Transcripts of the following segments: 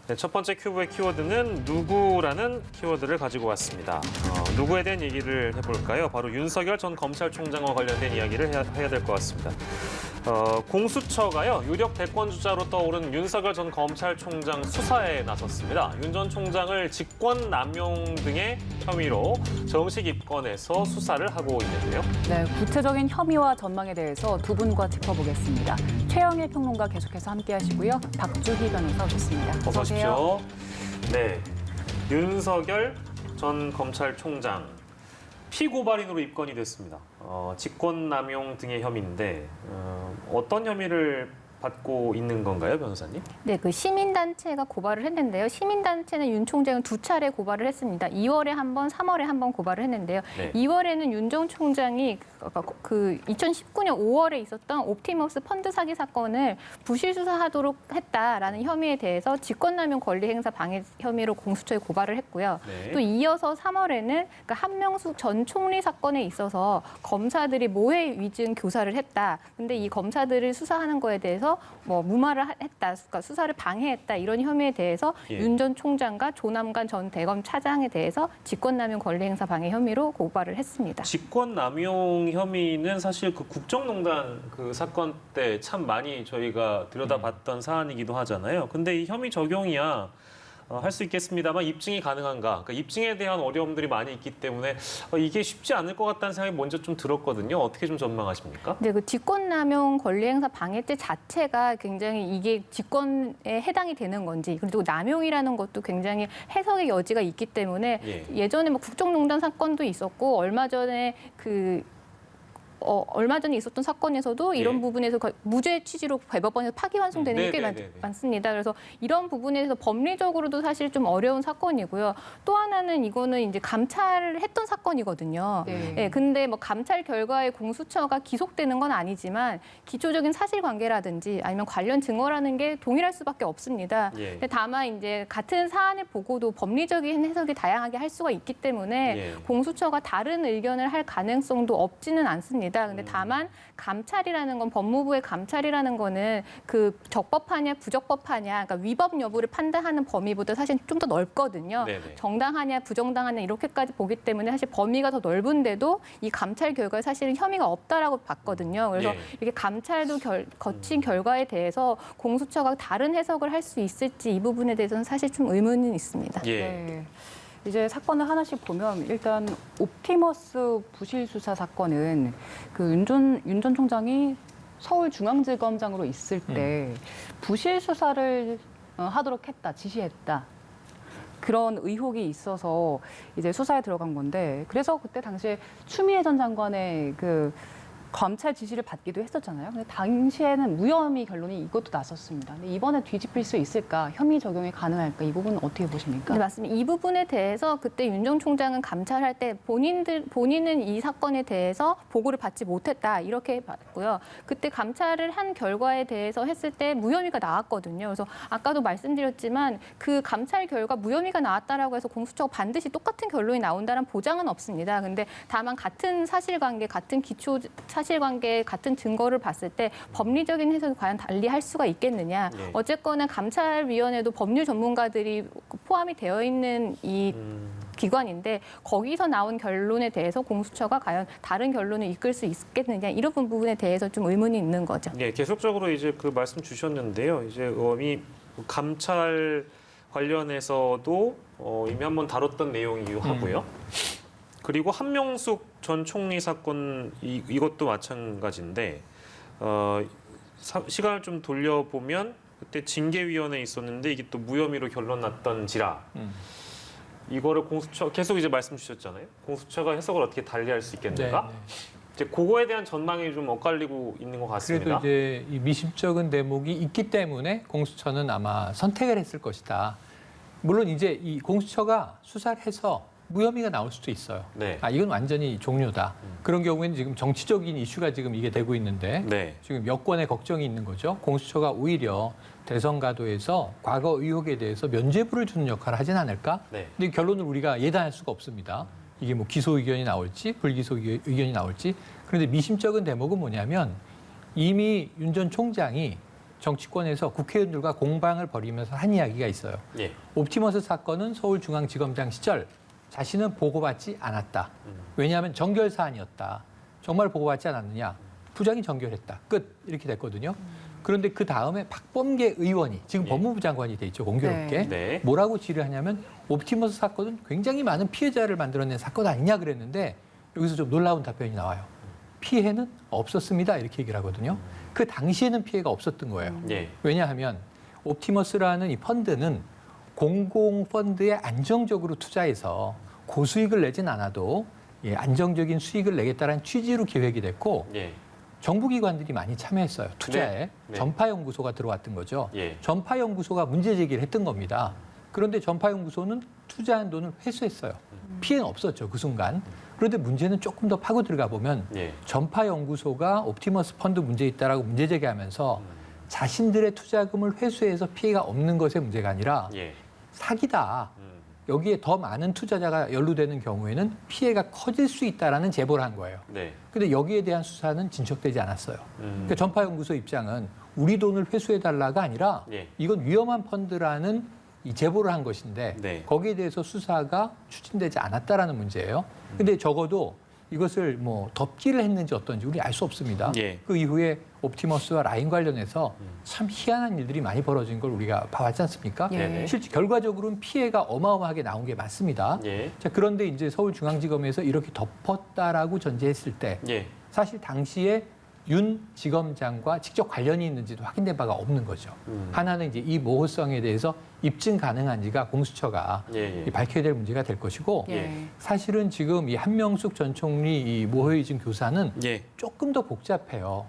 네, 첫 번째 큐브의 키워드는 누구라는 키워드를 가지고 왔습니다. 누구에 대한 얘기를 해볼까요? 바로 윤석열 전 검찰총장과 관련된 이야기를 해야 될 것 같습니다. 공수처가요, 유력 대권주자로 떠오른 윤석열 전 검찰총장 수사에 나섰습니다. 윤 전 총장을 직권남용 등의 혐의로 정식 입건해서 수사를 하고 있는데요. 네, 구체적인 혐의와 전망에 대해서 두 분과 짚어보겠습니다. 최영일 평론가 계속해서 함께하시고요. 박주희 변호사 오셨습니다. 어서 오십시오. 네, 윤석열 전 검찰총장 피고발인으로 입건이 됐습니다. 직권남용 등의 혐의인데 어떤 혐의를 받고 있는 건가요, 변호사님? 네, 그 시민단체가 고발을 했는데요. 시민단체는 윤 총장은 두 차례 고발을 했습니다. 2월에 한 번, 3월에 한 번 고발을 했는데요. 네. 2월에는 윤 전 총장이 그 2019년 5월에 있었던 옵티머스 펀드 사기 사건을 부실 수사하도록 했다라는 혐의에 대해서 직권남용 권리행사 방해 혐의로 공수처에 고발을 했고요. 네. 또 이어서 3월에는 그러니까 한명숙 전 총리 사건에 있어서 검사들이 모해 위증 교사를 했다. 근데 이 검사들을 수사하는 거에 대해서 뭐 무마를 했다, 그러니까 수사를 방해했다 이런 혐의에 대해서 예. 윤 전 총장과 조남관 전 대검 차장에 대해서 직권남용 권리행사 방해 혐의로 고발을 했습니다. 직권남용 혐의는 사실 그 국정농단 그 사건 때 참 많이 저희가 들여다봤던 사안이기도 하잖아요. 근데 이 혐의 적용이야 할 수 있겠습니다만 입증이 가능한가? 그러니까 입증에 대한 어려움들이 많이 있기 때문에 이게 쉽지 않을 것 같다는 생각이 먼저 좀 들었거든요. 어떻게 좀 전망하십니까? 네, 그 직권남용 권리행사 방해죄 자체가 굉장히 이게 직권에 해당이 되는 건지 그리고 남용이라는 것도 굉장히 해석의 여지가 있기 때문에 예전에 뭐 국정농단 사건도 있었고 얼마 전에 얼마 전에 있었던 사건에서도 이런 부분에서 무죄 취지로 대법원에서 파기환송되는 게 많습니다. 그래서 이런 부분에서 법리적으로도 사실 좀 어려운 사건이고요. 또 하나는 이거는 이제 감찰을 했던 사건이거든요. 네, 근데 뭐 감찰 결과에 공수처가 기속되는 건 아니지만 기초적인 사실관계라든지 아니면 관련 증거라는 게 동일할 수밖에 없습니다. 근데 다만 이제 같은 사안을 보고도 법리적인 해석이 다양하게 할 수가 있기 때문에 공수처가 다른 의견을 할 가능성도 없지는 않습니다. 근데 다만 감찰이라는 건 법무부의 감찰이라는 거는 그 적법하냐 부적법하냐 그러니까 위법 여부를 판단하는 범위보다 사실 좀 더 넓거든요. 정당하냐 부정당하냐 이렇게까지 보기 때문에 사실 범위가 더 넓은데도 이 감찰 결과에 사실은 혐의가 없다라고 봤거든요. 그래서 이렇게 감찰도 거친 결과에 대해서 공수처가 다른 해석을 할 수 있을지 이 부분에 대해서는 사실 좀 의문은 있습니다. 네. 이제 사건을 하나씩 보면 일단 옵티머스 부실 수사 사건은 그 윤 전 총장이 서울중앙지검장으로 있을 때 부실 수사를 하도록 했다, 지시했다. 그런 의혹이 있어서 이제 수사에 들어간 건데 그래서 그때 당시에 추미애 전 장관의 그 검찰 지시를 받기도 했었잖아요. 근데 당시에는 무혐의 결론이 이것도 났었습니다. 근데 이번에 뒤집힐 수 있을까? 혐의 적용이 가능할까? 이 부분은 어떻게 보십니까? 네, 맞습니다. 이 부분에 대해서 그때 윤 전 총장은 감찰할 때 본인은 이 사건에 대해서 보고를 받지 못했다 이렇게 봤고요. 그때 감찰을 한 결과에 대해서 했을 때 무혐의가 나왔거든요. 그래서 아까도 말씀드렸지만 그 감찰 결과 무혐의가 나왔다라고 해서 공수처가 반드시 똑같은 결론이 나온다는 보장은 없습니다. 근데 다만 같은 사실관계, 같은 기초 사실관계, 같은 증거를 봤을 때 법리적인 해석이 과연 달리할 수가 있겠느냐. 어쨌거나 감찰위원회도 법률 전문가들이 포함이 되어 있는 이 기관인데 거기서 나온 결론에 대해서 공수처가 과연 다른 결론을 이끌 수 있겠느냐 이런 부분에 대해서 좀 의문이 있는 거죠. 네, 계속적으로 이제 그 말씀 주셨는데요. 이제 이 감찰 관련해서도 이미 한번 다뤘던 내용이기도 하고요. 그리고 한명숙 전 총리 사건 이것도 마찬가지인데 시간을 좀 돌려보면 그때 징계위원회에 있었는데 이게 또 무혐의로 결론 났던지라 이거를 공수처 계속 이제 말씀 주셨잖아요. 공수처가 해석을 어떻게 달리할 수 있겠는가? 이제 그거에 대한 전망이 좀 엇갈리고 있는 것 같습니다. 그래도 이제 이 미심쩍은 대목이 있기 때문에 공수처는 아마 선택을 했을 것이다. 물론 이제 이 공수처가 수사를 해서 무혐의가 나올 수도 있어요. 이건 완전히 종료다. 그런 경우에는 지금 정치적인 이슈가 지금 이게 되고 있는데 지금 여권에 걱정이 있는 거죠. 공수처가 오히려 대선 가도에서 과거 의혹에 대해서 면죄부를 주는 역할을 하진 않을까? 근데 결론을 우리가 예단할 수가 없습니다. 이게 뭐 기소 의견이 나올지 불기소 의견이 나올지. 그런데 미심쩍은 대목은 뭐냐면 이미 윤 전 총장이 정치권에서 국회의원들과 공방을 벌이면서 한 이야기가 있어요. 예. 옵티머스 사건은 서울중앙지검장 시절 자신은 보고받지 않았다. 왜냐하면 정결 사안이었다. 정말 보고받지 않았느냐? 부장이 정결했다. 끝. 이렇게 됐거든요. 그런데 그 다음에 박범계 의원이 지금 예. 법무부 장관이 돼 있죠. 공교롭게. 네. 뭐라고 질의하냐면 옵티머스 사건은 굉장히 많은 피해자를 만들어낸 사건 아니냐 그랬는데 여기서 좀 놀라운 답변이 나와요. 피해는 없었습니다. 이렇게 얘기를 하거든요. 그 당시에는 피해가 없었던 거예요. 예. 왜냐하면 옵티머스라는 이 펀드는 공공펀드에 안정적으로 투자해서 고수익을 내진 않아도 안정적인 수익을 내겠다는 취지로 기획이 됐고 예. 정부기관들이 많이 참여했어요. 투자에. 네. 네. 전파연구소가 들어왔던 거죠. 예. 전파연구소가 문제 제기를 했던 겁니다. 그런데 전파연구소는 투자한 돈을 회수했어요. 피해는 없었죠. 그 순간. 그런데 문제는 조금 더 파고 들어가 보면 예. 전파연구소가 옵티머스 펀드 문제 있다라고 문제 제기하면서 자신들의 투자금을 회수해서 피해가 없는 것의 문제가 아니라 예. 사기다. 여기에 더 많은 투자자가 연루되는 경우에는 피해가 커질 수 있다라는 제보를 한 거예요. 네. 근데 여기에 대한 수사는 진척되지 않았어요. 그러니까 전파연구소 입장은 우리 돈을 회수해달라가 아니라 예. 이건 위험한 펀드라는 이 제보를 한 것인데 네. 거기에 대해서 수사가 추진되지 않았다라는 문제예요. 근데 적어도 이것을 뭐 덮기를 했는지 어떤지 우리 알 수 없습니다. 예. 그 이후에 옵티머스와 라인 관련해서 참 희한한 일들이 많이 벌어진 걸 우리가 봐왔지 않습니까? 예. 네네. 실제 결과적으로는 피해가 어마어마하게 나온 게 맞습니다. 예. 자, 그런데 이제 서울중앙지검에서 이렇게 덮었다라고 전제했을 때 예. 사실 당시에 윤 지검장과 직접 관련이 있는지도 확인된 바가 없는 거죠. 하나는 이제 이 모호성에 대해서 입증 가능한지가 공수처가 예. 예. 밝혀야 될 문제가 될 것이고 예. 사실은 지금 이 한명숙 전 총리 이 모해위증 교사는 예. 조금 더 복잡해요.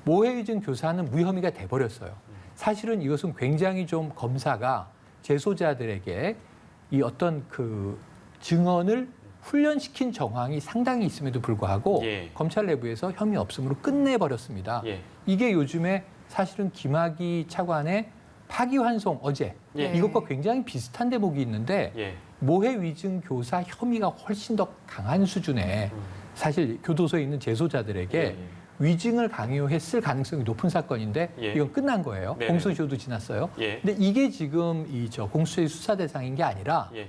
모해위증 교사는 무혐의가 돼버렸어요. 사실은 이것은 굉장히 좀 검사가 재소자들에게 이 어떤 그 증언을 훈련시킨 정황이 상당히 있음에도 불구하고 예. 검찰 내부에서 혐의 없음으로 끝내버렸습니다. 예. 이게 요즘에 사실은 김학의 차관의 파기환송 어제 예. 이것과 굉장히 비슷한 대목이 있는데 예. 모해위증 교사 혐의가 훨씬 더 강한 수준의 사실 교도소에 있는 재소자들에게 예. 위증을 강요했을 가능성이 높은 사건인데 예. 이건 끝난 거예요. 네네. 공소시효도 지났어요. 예. 근데 이게 지금 공수처의 수사 대상인 게 아니라 예.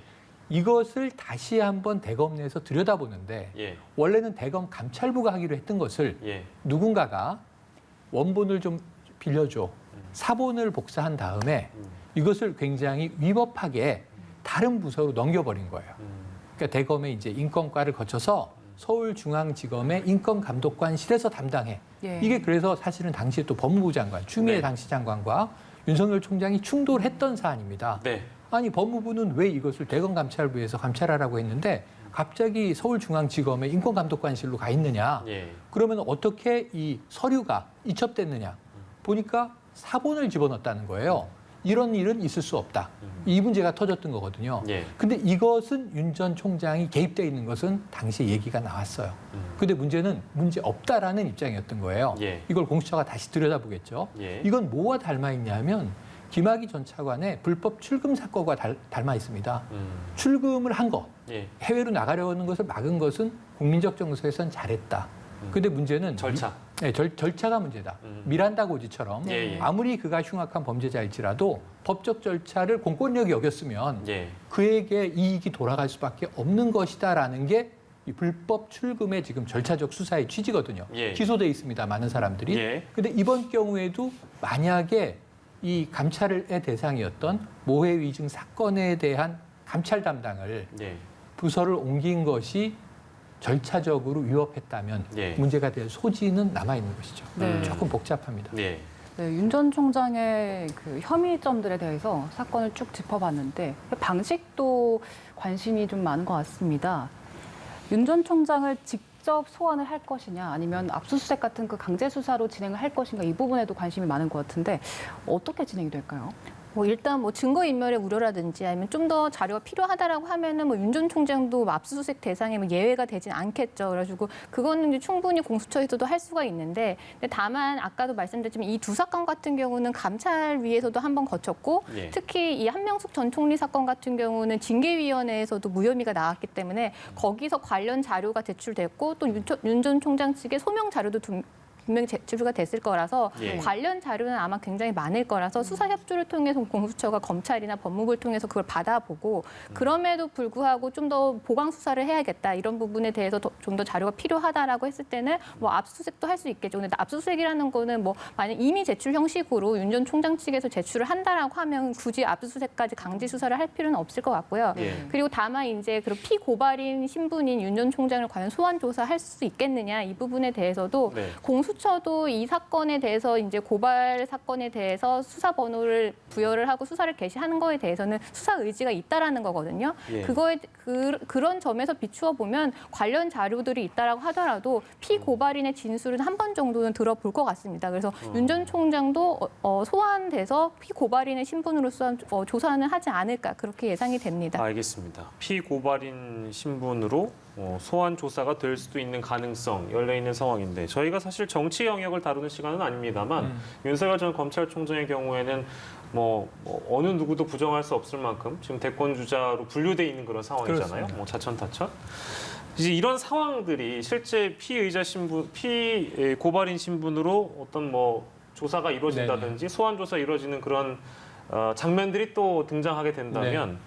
이것을 다시 한번 대검 내에서 들여다보는데 예. 원래는 대검 감찰부가 하기로 했던 것을 예. 누군가가 원본을 좀 빌려줘 사본을 복사한 다음에 이것을 굉장히 위법하게 다른 부서로 넘겨버린 거예요. 그러니까 대검의 이제 인권과를 거쳐서 서울중앙지검의 인권감독관실에서 담당해. 예. 이게 그래서 사실은 당시에 또 법무부 장관, 추미애 네. 당시 장관과 윤석열 총장이 충돌했던 사안입니다. 네. 아니 법무부는 왜 이것을 대검감찰부에서 감찰하라고 했는데 갑자기 서울중앙지검의 인권감독관실로 가 있느냐. 예. 그러면 어떻게 이 서류가 이첩됐느냐. 보니까 사본을 집어넣었다는 거예요. 이런 일은 있을 수 없다. 이 문제가 터졌던 거거든요. 예. 근데 이것은 윤 전 총장이 개입돼 있는 것은 당시 얘기가 나왔어요. 근데 문제는 문제 없다라는 입장이었던 거예요. 예. 이걸 공수처가 다시 들여다보겠죠. 예. 이건 뭐와 닮아 있냐면 김학의 전 차관의 불법 출금 사건과 닮아 있습니다. 출금을 한 것, 예. 해외로 나가려는 것을 막은 것은 국민적 정서에선 잘했다. 근데 문제는 절차. 절차가 문제다. 미란다 고지처럼 예, 예. 아무리 그가 흉악한 범죄자일지라도 법적 절차를 공권력이 여겼으면 예. 그에게 이익이 돌아갈 수밖에 없는 것이다라는 게 이 불법 출금의 지금 절차적 수사의 취지거든요. 예. 기소돼 있습니다. 많은 사람들이. 예. 근데 이번 경우에도 만약에 이 감찰의 대상이었던 모해위증 사건에 대한 감찰 담당을 예. 부서를 옮긴 것이 절차적으로 위법했다면 예. 문제가 될 소지는 남아 있는 것이죠. 네. 조금 복잡합니다. 예. 네, 윤 전 총장의 그 혐의점들에 대해서 사건을 쭉 짚어봤는데 방식도 관심이 좀 많은 것 같습니다. 윤 전 총장을 직접 소환을 할 것이냐 아니면 압수수색 같은 그 강제 수사로 진행을 할 것인가 이 부분에도 관심이 많은 것 같은데 어떻게 진행이 될까요? 일단 증거인멸의 우려라든지 아니면 좀 더 자료가 필요하다라고 하면은 윤 전 총장도 압수수색 대상에 예외가 되진 않겠죠. 그래가지고 그거는 이제 충분히 공수처에서도 할 수가 있는데, 근데 다만 아까도 말씀드렸지만 이 두 사건 같은 경우는 감찰위에서도 한번 거쳤고, 예. 특히 이 한명숙 전 총리 사건 같은 경우는 징계위원회에서도 무혐의가 나왔기 때문에 거기서 관련 자료가 제출됐고 또 윤 전 총장 측의 소명 자료도 분명히 제출가 됐을 거라서 예. 관련 자료는 아마 굉장히 많을 거라서 수사 협조를 통해서 공수처가 검찰이나 법무부를 통해서 그걸 받아보고 그럼에도 불구하고 좀 더 보강 수사를 해야겠다 이런 부분에 대해서 좀 더 자료가 필요하다라고 했을 때는 뭐 압수수색도 할 수 있겠죠. 근데 압수수색이라는 거는 뭐 만약 이미 제출 형식으로 윤 전 총장 측에서 제출을 한다라고 하면 굳이 압수수색까지 강제 수사를 할 필요는 없을 것 같고요. 예. 그리고 다만 이제 그 피고발인 신분인 윤 전 총장을 과연 소환 조사할 수 있겠느냐 이 부분에 대해서도 네. 공수처도 이 사건에 대해서 이제 고발 사건에 대해서 수사 번호를 부여를 하고 수사를 개시하는 거에 대해서는 수사 의지가 있다라는 거거든요. 예. 그거에 그런 점에서 비추어 보면 관련 자료들이 있다라고 하더라도 피고발인의 진술은 한 번 정도는 들어볼 것 같습니다. 그래서 윤 전 총장도 소환돼서 피고발인의 신분으로 조사는 하지 않을까 그렇게 예상이 됩니다. 알겠습니다. 피고발인 신분으로 소환 조사가 될 수도 있는 가능성 열려 있는 상황인데 저희가 사실 정치 영역을 다루는 시간은 아닙니다만 윤석열 전 검찰총장의 경우에는 뭐 어느 누구도 부정할 수 없을 만큼 지금 대권 주자로 분류돼 있는 그런 상황이잖아요. 그렇습니다. 뭐 자천타천. 이제 이런 상황들이 실제 피의자 신분, 피고발인 신분으로 어떤 뭐 조사가 이루어진다든지 소환 조사 이루어지는 그런 장면들이 또 등장하게 된다면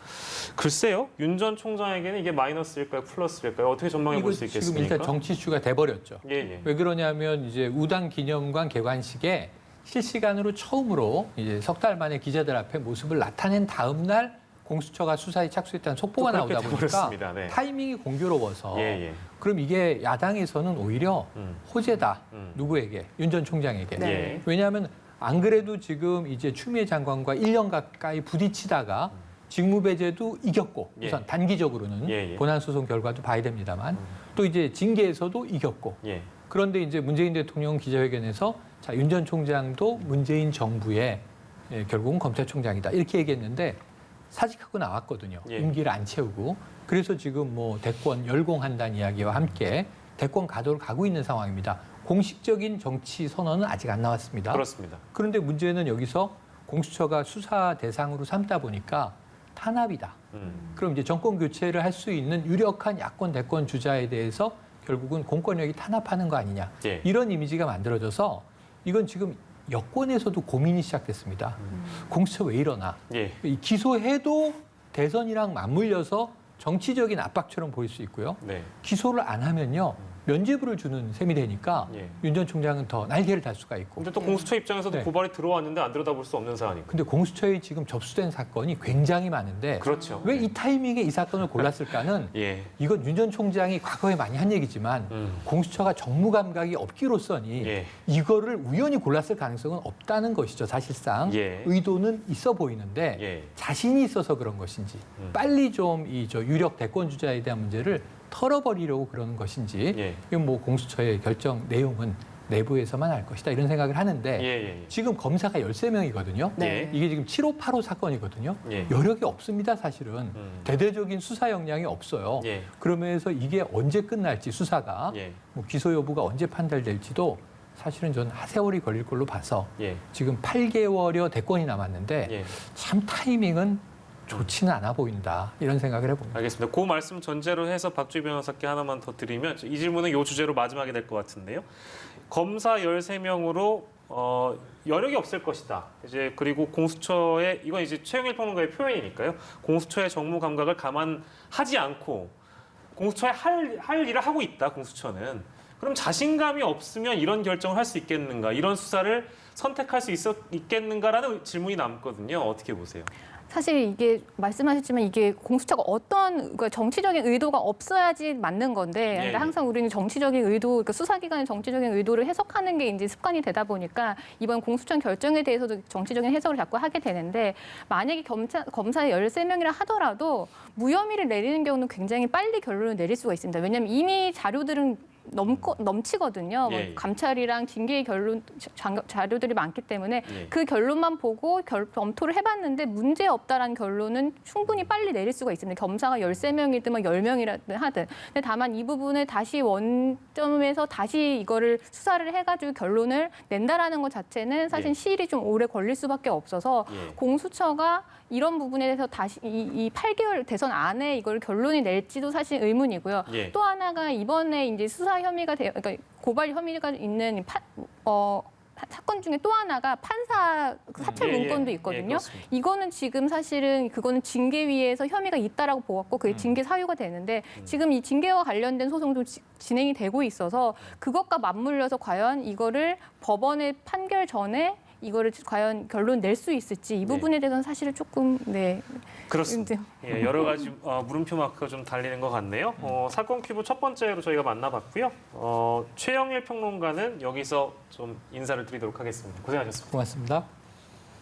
글쎄요, 윤 전 총장에게는 이게 마이너스일까요, 플러스일까요? 어떻게 전망해 볼 수 있겠습니까? 지금 일단 정치 이슈가 돼버렸죠. 예. 왜 그러냐면 이제 우당 기념관 개관식에 실시간으로 처음으로 이제 석 달 만에 기자들 앞에 모습을 나타낸 다음 날 공수처가 수사에 착수했다는 속보가 또 나오다 그렇게 보니까 돼버렸습니다. 네. 타이밍이 공교로워서 예. 그럼 이게 야당에서는 오히려 호재다. 누구에게? 윤 전 총장에게. 네. 예. 왜냐하면 안 그래도 지금 이제 추미애 장관과 1년 가까이 부딪히다가 직무배제도 이겼고 예. 우선 단기적으로는 예. 본안소송 결과도 봐야 됩니다만 또 이제 징계에서도 이겼고 예. 그런데 이제 문재인 대통령 기자회견에서 자, 윤 전 총장도 문재인 정부의 결국은 검찰총장이다 이렇게 얘기했는데 사직하고 나왔거든요. 예. 임기를 안 채우고 그래서 지금 뭐 대권 열공한다는 이야기와 함께 대권 가도를 가고 있는 상황입니다. 공식적인 정치 선언은 아직 안 나왔습니다. 그렇습니다. 그런데 문제는 여기서 공수처가 수사 대상으로 삼다 보니까 탄압이다. 그럼 이제 정권 교체를 할 수 있는 유력한 야권 대권 주자에 대해서 결국은 공권력이 탄압하는 거 아니냐. 예. 이런 이미지가 만들어져서 이건 지금 여권에서도 고민이 시작됐습니다. 공수처 왜 이러나. 예. 이 기소해도 대선이랑 맞물려서 정치적인 압박처럼 보일 수 있고요. 네. 기소를 안 하면요. 면죄부를 주는 셈이 되니까 예. 윤 전 총장은 더 날개를 달 수가 있고. 근데 또 공수처 입장에서도 네. 고발이 들어왔는데 안 들여다볼 수 없는 사안이고. 근데 공수처에 지금 접수된 사건이 굉장히 많은데 그렇죠. 왜 이 타이밍에 이 사건을 골랐을까는 예. 이건 윤 전 총장이 과거에 많이 한 얘기지만 공수처가 정무 감각이 없기로서니 예. 이거를 우연히 골랐을 가능성은 없다는 것이죠. 사실상 예. 의도는 있어 보이는데 예. 자신이 있어서 그런 것인지 빨리 좀 이 유력 대권 주자에 대한 문제를 털어버리려고 그러는 것인지 예. 이건 뭐 공수처의 결정 내용은 내부에서만 알 것이다 이런 생각을 하는데 예. 지금 검사가 13명이거든요. 네. 이게 지금 7585 사건이거든요. 예. 여력이 없습니다, 사실은. 대대적인 수사 역량이 없어요. 예. 그러면서 이게 언제 끝날지 수사가 예. 뭐 기소 여부가 언제 판단될지도 사실은 전 하세월이 걸릴 걸로 봐서 예. 지금 8개월여 대권이 남았는데 예. 참 타이밍은 좋지는 않아 보인다 이런 생각을 해봅니다. 알겠습니다. 그 말씀 전제로 해서 박주희 변호사께 하나만 더 드리면 이 질문은 이 주제로 마지막이 될 것 같은데요. 검사 13명으로 여력이 없을 것이다. 이제 그리고 공수처의 이건 이제 최영일 평론가의 표현이니까요. 공수처의 정무 감각을 감안하지 않고 공수처에 할 일을 하고 있다. 공수처는. 그럼 자신감이 없으면 이런 결정을 할 수 있겠는가? 이런 수사를 선택할 수 있겠는가라는 질문이 남거든요. 어떻게 보세요? 사실 이게 말씀하셨지만 이게 공수처가 어떤 그러니까 정치적인 의도가 없어야지 맞는 건데 예, 예. 항상 우리는 정치적인 의도, 그러니까 수사기관의 정치적인 의도를 해석하는 게 이제 습관이 되다 보니까 이번 공수처 결정에 대해서도 정치적인 해석을 자꾸 하게 되는데 만약에 검사의 13명이라 하더라도 무혐의를 내리는 경우는 굉장히 빨리 결론을 내릴 수가 있습니다. 왜냐하면 이미 자료들은 넘치거든요. 예, 예. 뭐 감찰이랑 징계의 자료들이 많기 때문에 예. 그 결론만 보고 검토를 해봤는데 문제 없다라는 결론은 충분히 빨리 내릴 수가 있습니다. 검사가 13명이든 뭐 10명이라든 하든. 근데 다만 이 부분을 다시 원점에서 다시 이거를 수사를 해가지고 결론을 낸다라는 것 자체는 사실 예. 시일이 좀 오래 걸릴 수밖에 없어서 예. 공수처가 이런 부분에 대해서 다시 이 8개월 대선 안에 이걸 결론이 낼지도 사실 의문이고요. 예. 또 하나가 이번에 이제 수사 혐의가 그러니까 고발 혐의가 있는 사건 중에 또 하나가 판사 사찰 문건도 있거든요. 이거는 지금 사실은 그거는 징계위에서 혐의가 있다라고 보았고 그게 징계 사유가 되는데 지금 이 징계와 관련된 소송도 진행이 되고 있어서 그것과 맞물려서 과연 이거를 법원의 판결 전에 이거를 과연 결론 낼 수 있을지 이 부분에 대해서는 사실은 조금 그렇습니다. 예, 여러 가지 물음표 마크가 좀 달리는 것 같네요. 사건 큐브 첫 번째로 저희가 만나봤고요. 최영일 평론가는 여기서 좀 인사를 드리도록 하겠습니다. 고생하셨습니다. 고맙습니다.